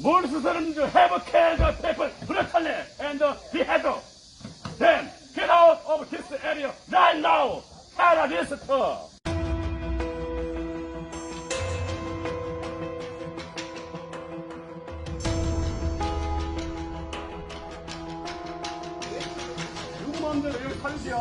Muslims have killed the people brutally and beheaded. Then get out of this area right now, terrorists! 누구만들 여기 산지야.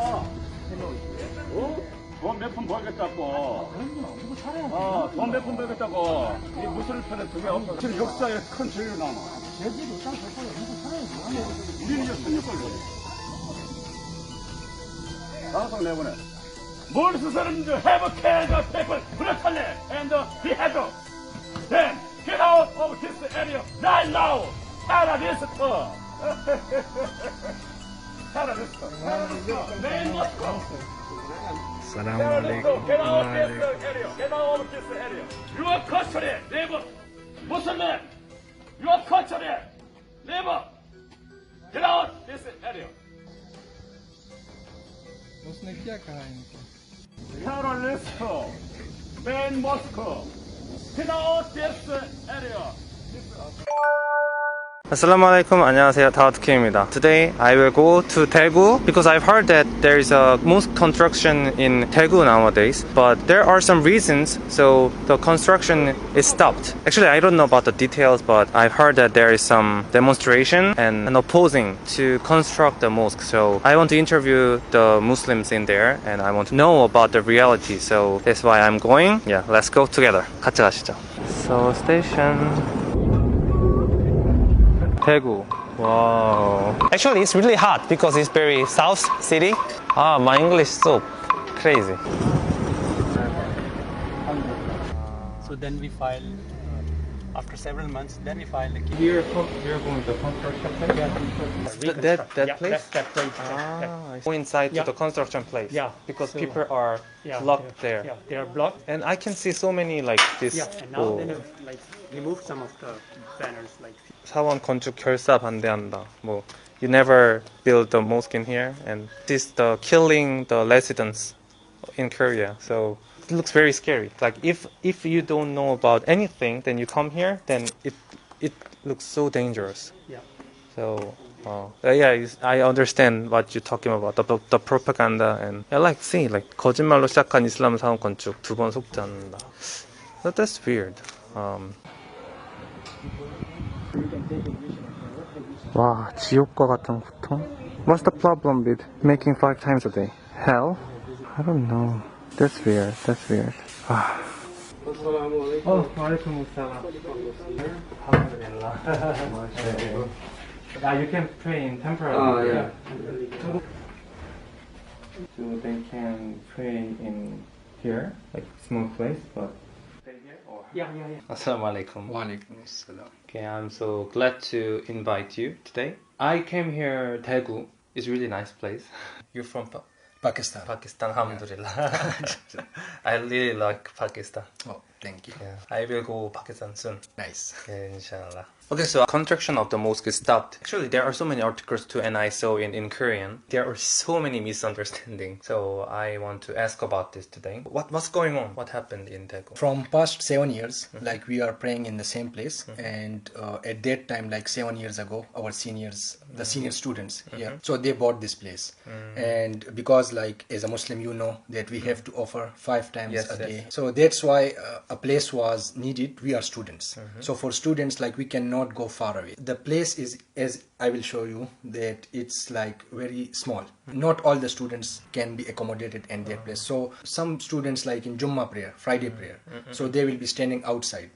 어? 돈 몇 푼 벌겠다고. 그럼요. 누구 살아야 돼. 돈 몇 푼 벌겠다고. 이 무술 편에 두개 없어. 지금 역사에 큰 죄를 남아. 제주도 땅 줬어요. 누구 살아야지. 우리는 이제 16걸 방송 내보내. Muslims have killed the people brutally and beheaded. Then get out of this area right now, terrorists! Terrorists! They must go! Terrorists, get out of this area! Get out of this area! Your country, live! Muslim, your country, live! Get out of this area! उसने क्या कहा इनको? Terrorists, man must go! Get out this area! Assalamualaikum, 안녕하세요, 다우트킴입니다. Today I will go to Daegu because I've heard that there is a mosque construction in Daegu nowadays, but there are some reasons so the construction is stopped. Actually, I don't know about the details, but I've heard that there is some demonstration and an opposing to construct the mosque. So I want to interview the Muslims in there and I want to know about the reality. So that's why I'm going. Yeah, let's go together. 같이 가시죠. So station. Daegu. Wow. Actually, it's really hot because it's very south city. My English is so crazy. So then we file, after several months, then we file the case. You're going to construction place? That place? That place. Go inside to Yeah. the construction place. Yeah. Because So- people are locked there. Yeah, they are blocked. And I can see so many like this. Yeah, and now they have like removed some of the banners like. 사원 건축 결사 반대한다. 뭐, you never build the mosque in here, and this the killing the residents in Korea. So it looks very scary. Like if you don't know about anything, then you come here, then it looks so dangerous. Yeah. So I understand what you're talking about, the propaganda, and I like see like 거짓말로 시작한 이슬람 사원 건축 두 번 속지 않는다. But that's weird. 와, 지옥과 같은 고통? What's the problem with making 5 times a day? Hell? I don't know. That's weird. Oh, walaikum assalam. Alhamdulillah. You can pray in temporary. Yeah. So they can pray in here, like small place, but stay here or? Yeah. Assalamu alaikum. वालेकुम अस्सलाम. Okay, I'm so glad to invite you today. I came here, Daegu. It's a really nice place. You're from Pakistan. Pakistan, alhamdulillah. I really like Pakistan. Oh, thank you. Yeah, I will go Pakistan soon. Nice. Yeah, inshallah. Okay, so construction of the mosque is stopped. Actually, there are so many articles too, and I saw in Korean. There are so many misunderstandings. So I want to ask about this today. What's going on? What happened in Daegu? From past 7 years, like we are praying in the same place, and at that time, like 7 years ago, our seniors, the senior students, so they bought this place, and because like as a Muslim, you know that we have to offer 5 times a day. So that's why a place was needed. We are students, so for students, like we cannot go far away. The place is, as I will show you, that it's like very small. Not all the students can be accommodated in that place. So some students, like in Jummah prayer, Friday prayer, so they will be standing outside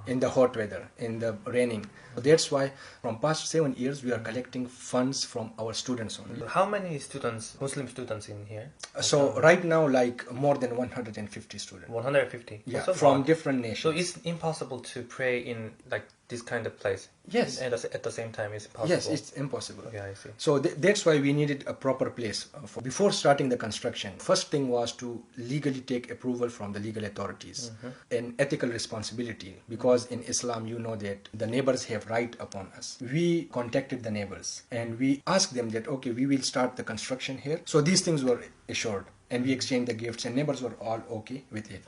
in the hot weather, in the raining. So that's why from past 7 years we are collecting funds from our students only. How many students, Muslim students in here? So right now, like more than 150 students. 150? Yeah, So from what? different nations. So it's impossible to pray in like this kind of place? Yes. And at the same time it's impossible? Yes, it's impossible. Okay, I see. So that's why we needed a proper place. Before starting the construction, first thing was to legally take approval from the legal authorities, an ethical responsibility, because in Islam you know that the neighbors have right upon us. We contacted the neighbors and we asked them that okay, we will start the construction here. So these things were assured. and we exchanged the gifts, and neighbors were all okay with it.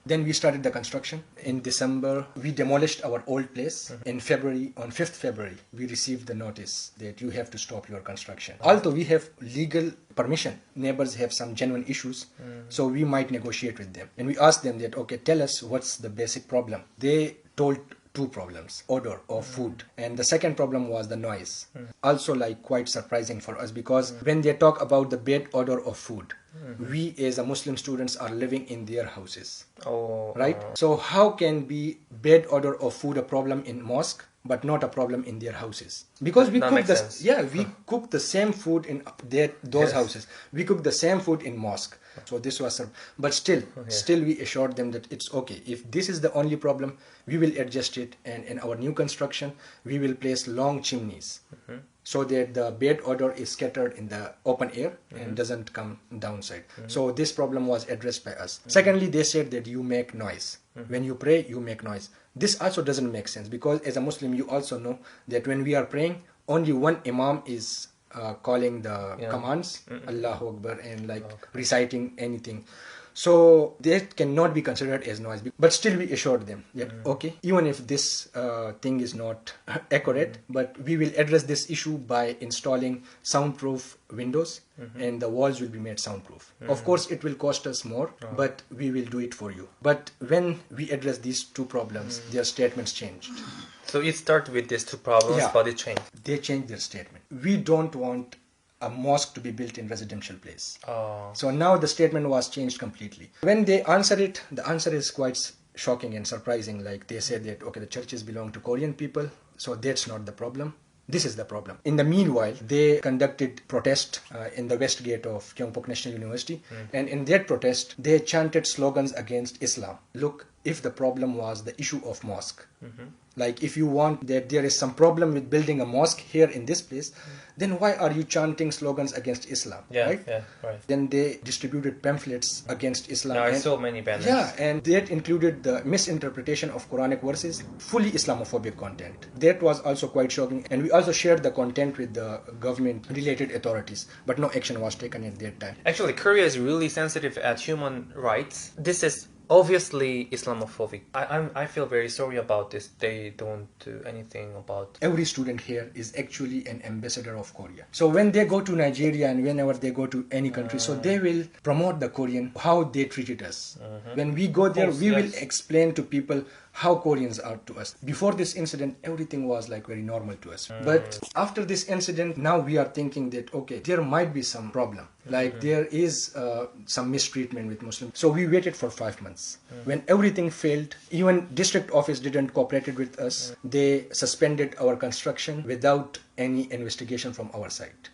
Then we started the construction. In December, we demolished our old place. In February, on 5th February, we received the notice that you have to stop your construction. Although we have legal permission, neighbors have some genuine issues, so we might negotiate with them. And we asked them that, okay, tell us what's the basic problem. They told two problems: odor of food, and the second problem was the noise. Also, like, quite surprising for us, because when they talk about the bad odor of food, we as a Muslim students are living in their houses, right? So how can be bad odor of food a problem in mosque but not a problem in their houses? Because we That cook makes sense. we cook the same food in those houses. We cook the same food in mosque. So this was, but still we assured them that it's okay. If this is the only problem, we will adjust it, and in our new construction, we will place long chimneys so that the bad odor is scattered in the open air and doesn't come downside. So this problem was addressed by us. Secondly, they said that you make noise. When you pray, you make noise. This also doesn't make sense, because as a Muslim, you also know that when we are praying, only one imam is calling the commands, Allahu Akbar, and reciting anything. So that cannot be considered as noise. But still we assured them that, okay, even if this thing is not accurate, but we will address this issue by installing soundproof windows, and the walls will be made soundproof. Of course, it will cost us more, but we will do it for you. But when we address these two problems, their statements changed. So it started with these two problems, but it changed. They changed their statement. We don't want a mosque to be built in residential place. So now the statement was changed completely. When they answer it, the answer is quite shocking and surprising. Like, they said that, okay, the churches belong to Korean people, so that's not the problem. This is the problem. In the meanwhile, they conducted protest in the west gate of Gyeongbok National University, and in that protest, they chanted slogans against Islam. Look, if the problem was the issue of mosque, like, if you want that there is some problem with building a mosque here in this place, then why are you chanting slogans against Islam? Right? Then they distributed pamphlets against Islam. I saw many banners. Yeah, and that included the misinterpretation of Quranic verses, fully Islamophobic content. That was also quite shocking. And we also shared the content with the government-related authorities, but no action was taken at that time. Actually, Korea is really sensitive at human rights. This is obviously Islamophobic. I feel very sorry about this. They don't do anything about... Every student here is actually an ambassador of Korea. So when they go to Nigeria and whenever they go to any country, so they will promote the Korean, how they treated us. When we go there, we will explain to people how Koreans are to us. Before this incident, everything was like very normal to us. But after this incident, now we are thinking that, okay, there might be some problem. Like, there is some mistreatment with Muslims. So we waited for 5 months. When everything failed, even district office didn't cooperate with us. They suspended our construction without any investigation from our side.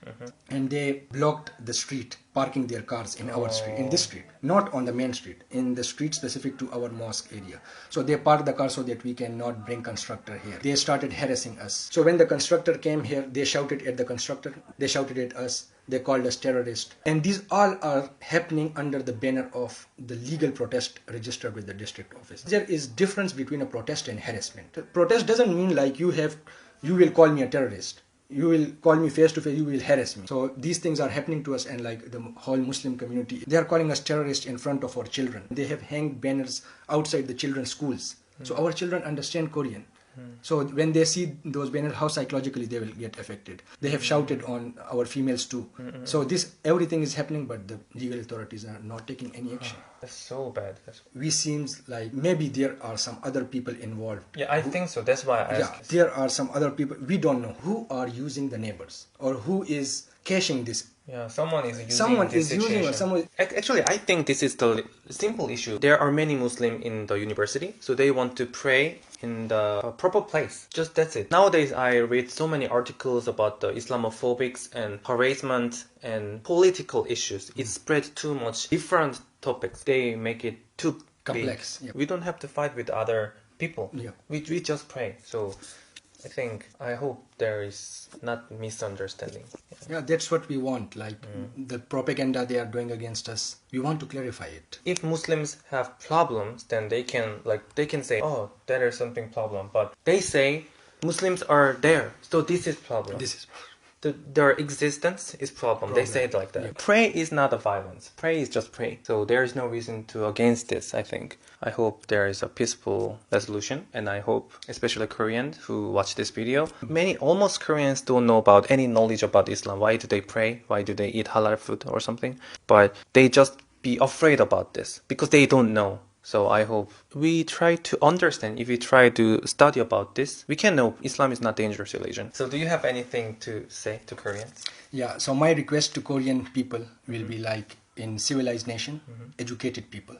And they blocked the street, parking their cars in our street, in this street, not on the main street, in the street specific to our mosque area. So they parked the car so that we cannot bring constructor here. They started harassing us. So when the constructor came here, they shouted at the constructor, they shouted at us, they called us terrorists. And these all are happening under the banner of the legal protest registered with the district office. There is difference between a protest and harassment. Protest doesn't mean like you will call me a terrorist. You will call me face to face, you will harass me. So these things are happening to us, and like the whole Muslim community, they are calling us terrorists in front of our children. They have hanged banners outside the children's schools. So our children understand Korean. So when they see those banners, how psychologically they will get affected. They have shouted on our females too. So everything is happening, but the legal authorities are not taking any action. That's so bad. We seems like maybe there are some other people involved. Yeah, I think so. That's why I asked. There are some other people. We don't know who are using the neighbors or who is cashing this. Yeah, someone is using Someone this is using, or someone. Actually, I think this is the simple issue. There are many Muslims in the university, so they want to pray in the proper place. Just that's it. Nowadays, I read so many articles about the Islamophobics and harassment and political issues. It spread too much. Different topics. They make it too Complex. big. We don't have to fight with other people. Yeah. We just pray. So I hope there is not misunderstanding. Yeah, that's what we want. Like the propaganda they are doing against us, we want to clarify it. If Muslims have problems, then they can say, oh, there is something problem. But they say Muslims are there, so this is problem. their existence is problem. They say it like that. Yeah. Pray is not a violence. Pray is just pray. So there is no reason to against this, I think. I hope there is a peaceful resolution, and I hope, especially Koreans who watch this video, almost Koreans don't know about any knowledge about Islam. Why do they pray? Why do they eat halal food or something? But they just be afraid about this because they don't know. So I hope we try to understand. If we try to study about this, we can know Islam is not dangerous religion. So do you have anything to say to Koreans? Yeah, so my request to Korean people will be like in civilized nation, educated people.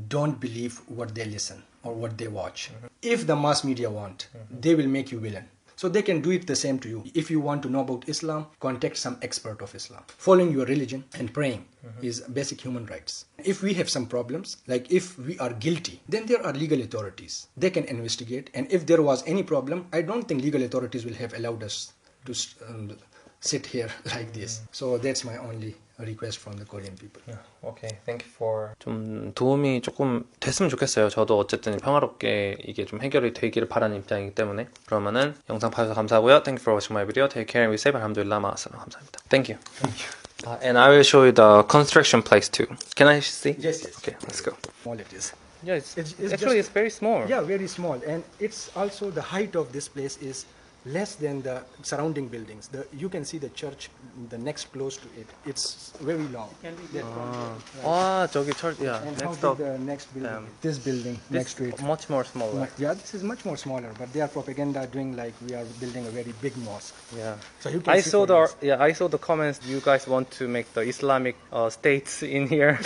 Don't believe what they listen or what they watch. If the mass media want, they will make you villain. So they can do it the same to you. If you want to know about Islam, contact some expert of Islam. Following your religion and praying is basic human rights. If we have some problems, like if we are guilty, then there are legal authorities. They can investigate. And if there was any problem, I don't think legal authorities will have allowed us to sit here like this. So that's my only request from the Korean people. Okay, thank you for 좀 도움이 조금 됐으면 좋겠어요. 저도 어쨌든 평화롭게 이게 좀 해결이 되기를 바라는 입장이기 때문에. 그러면은 영상 봐주셔서 감사하고요. Thank you for watching my video. Take care and be safe. 알함두릴라 마아살람. 감사합니다. Thank you. And I will show you the construction place too. Can I see? Yes. Okay, let's go. Small it is. Yeah, it's very small. Yeah, very small. And it's also the height of this place is less than the surrounding buildings. You can see the church, the next close to it. It's very long. 저기 church, yeah. And Next how up, big the next building? This building next to it. much more smaller. Yeah, this is much more smaller, but they are propaganda doing like we are building a very big mosque. Yeah. So you can I see saw from I saw the comments. You guys want to make the Islamic states in here.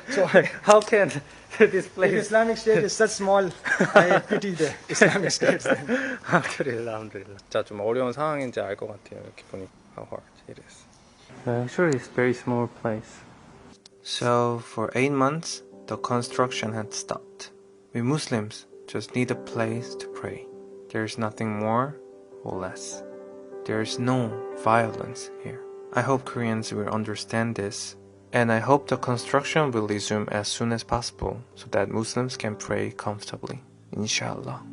So How can this if place? Islamic State is such small, I pity the Islamic states. Then. 알함두릴라. 자, 좀 어려운 상황인지 알 것 같아요. 이렇게 보니까 how hard it is. Actually, it's very small place. So for 8 months, the construction had stopped. We Muslims just need a place to pray. There's nothing more or less. There's no violence here. I hope Koreans will understand this, and I hope the construction will resume as soon as possible so that Muslims can pray comfortably. Inshallah.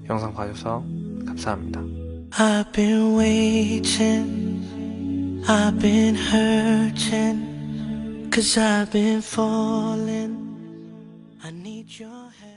영상 봐주셔서 감사합니다. I've been waiting, I've been hurting, 'cause I've been falling. I need your help.